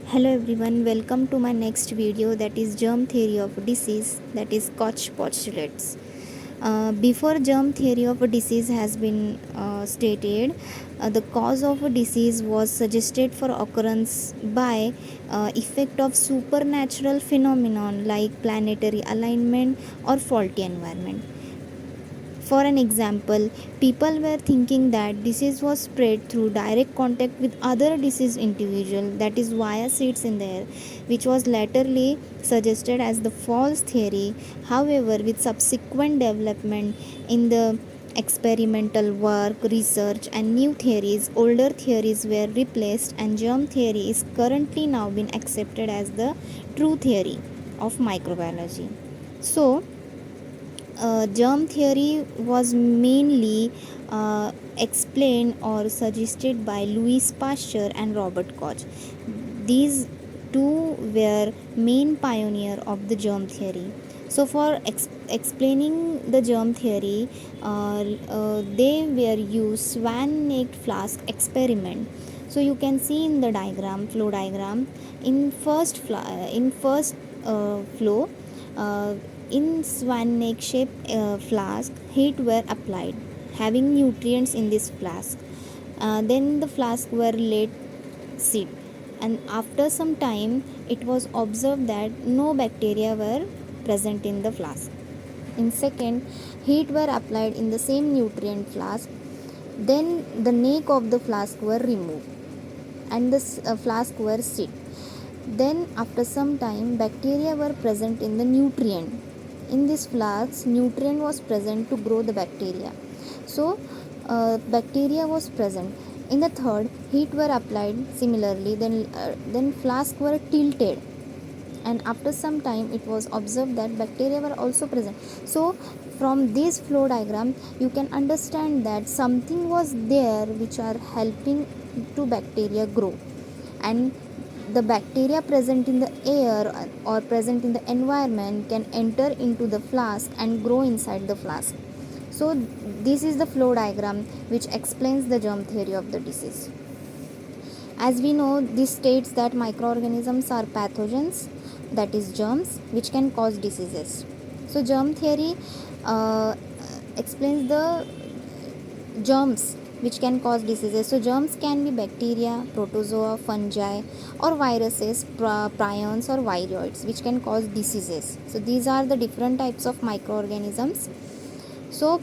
Hello everyone, welcome to my next video, that is germ theory of disease, that is Koch postulates. Before germ theory of a disease has been stated, the cause of a disease was suggested for occurrence by effect of supernatural phenomenon like planetary alignment or faulty environment. For an example, people were thinking that disease was spread through direct contact with other diseased individual, that is via seeds in the air, which was laterly suggested as the false theory. However, with subsequent development in the experimental work, research and new theories, older theories were replaced and germ theory is currently now been accepted as the true theory of microbiology. So, germ theory was mainly explained or suggested by Louis Pasteur and Robert Koch. These two were main pioneer of the germ theory. So for explaining the germ theory, they were used swan-necked flask experiment. So you can see in the diagram, flow diagram, in first flow, uh, in swan neck shaped flask, heat were applied, having nutrients in this flask. Then the flask were let sit, and after some time, it was observed that no bacteria were present in the flask. In second, heat were applied in the same nutrient flask. Then the neck of the flask were removed, and the flask were sit. Then, after some time, bacteria were present in the nutrient. In this flask, nutrient was present to grow the bacteria. So, bacteria was present. In the third, heat were applied similarly. Then flask were tilted, and after some time, it was observed that bacteria were also present. So, from this flow diagram, you can understand that something was there which are helping to bacteria grow, and the bacteria present in the air or present in the environment can enter into the flask and grow inside the flask. So this is the flow diagram which explains the germ theory of the disease. As we know, this states that microorganisms are pathogens, that is germs, which can cause diseases. So germ theory uh, explains the germs which can cause diseases. So germs can be bacteria, protozoa, fungi or viruses, prions or viroids, which can cause diseases. So these are the different types of microorganisms. So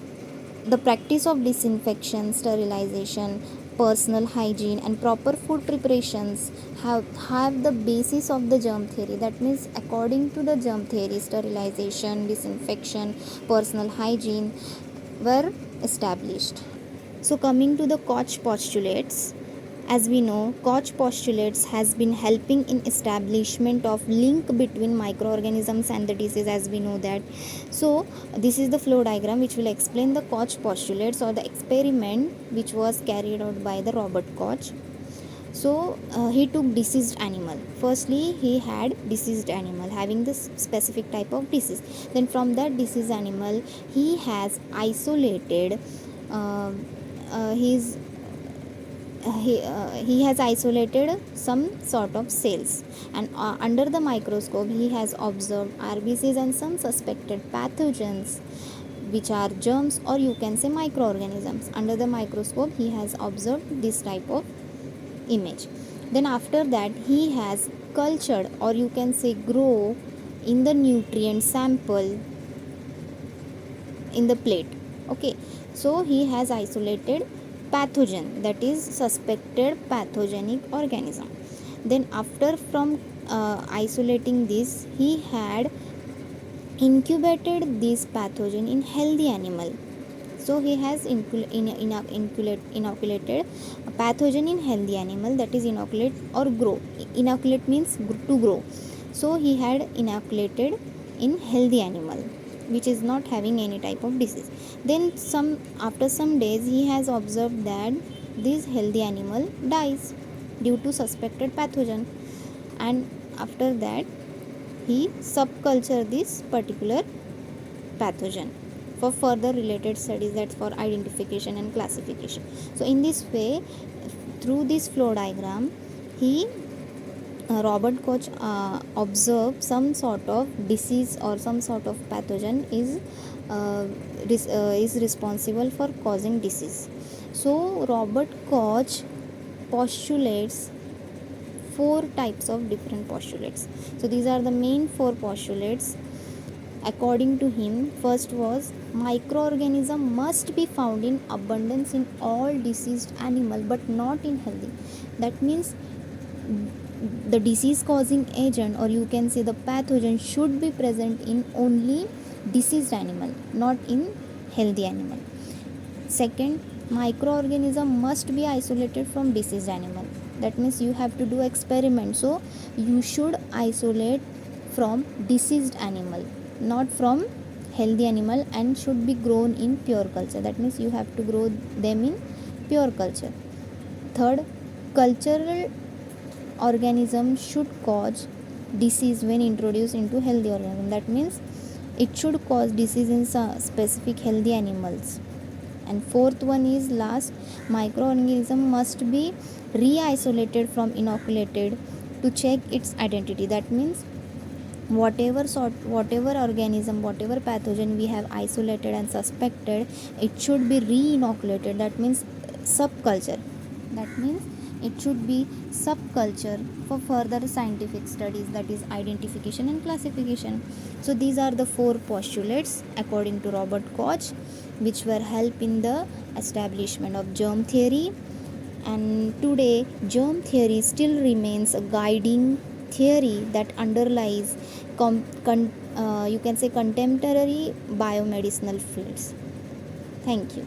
the practice of disinfection, sterilization, personal hygiene and proper food preparations have the basis of the germ theory. That means according to the germ theory, sterilization, disinfection, personal hygiene were established. So coming to the Koch postulates, as we know, Koch postulates has been helping in establishment of link between microorganisms and the disease, as we know that. So this is the flow diagram which will explain the Koch postulates or the experiment which was carried out by the Robert Koch. So he took diseased animal. Firstly, he had diseased animal having this specific type of disease. Then from that diseased animal, he has isolated uh, his he has isolated some sort of cells, and under the microscope he has observed RBCs and some suspected pathogens which are germs, or you can say microorganisms. Under the microscope he has observed this type of image. Then after that he has cultured, or you can say grow, in the nutrient sample in the plate. Okay, so he has isolated pathogen, that is suspected pathogenic organism. Then after from isolating this, he had incubated this pathogen in healthy animal. So he has inoculated a pathogen in healthy animal, that is inoculate or grow. Inoculate means to grow. So he had inoculated in healthy animal which is not having any type of disease. Then after some days he has observed that this healthy animal dies due to suspected pathogen, and after that he subculture this particular pathogen for further related studies, that's for identification and classification. So in this way, through this flow diagram, he Robert Koch observed some sort of disease or some sort of pathogen is responsible for causing disease. So Robert Koch postulates four types of different postulates. So these are the main four postulates. According to him, first was microorganism must be found in abundance in all diseased animal but not in healthy. That means the disease causing agent, or you can say the pathogen, should be present in only diseased animal, not in healthy animal. Second, microorganism must be isolated from diseased animal. That means you have to do experiment, so you should isolate from diseased animal, not from healthy animal, and should be grown in pure culture. That means you have to grow them in pure culture. Third, cultural organism should cause disease when introduced into healthy organism. That means it should cause disease in some specific healthy animals. And fourth one is last, microorganism must be re-isolated from inoculated to check its identity. That means whatever organism, whatever pathogen we have isolated and suspected, it should be re-inoculated. That means subculture. That means it should be subculture for further scientific studies, that is identification and classification. So these are the four postulates according to Robert Koch, which were help in the establishment of germ theory. And today germ theory still remains a guiding theory that underlies you can say contemporary biomedicinal fields. Thank you.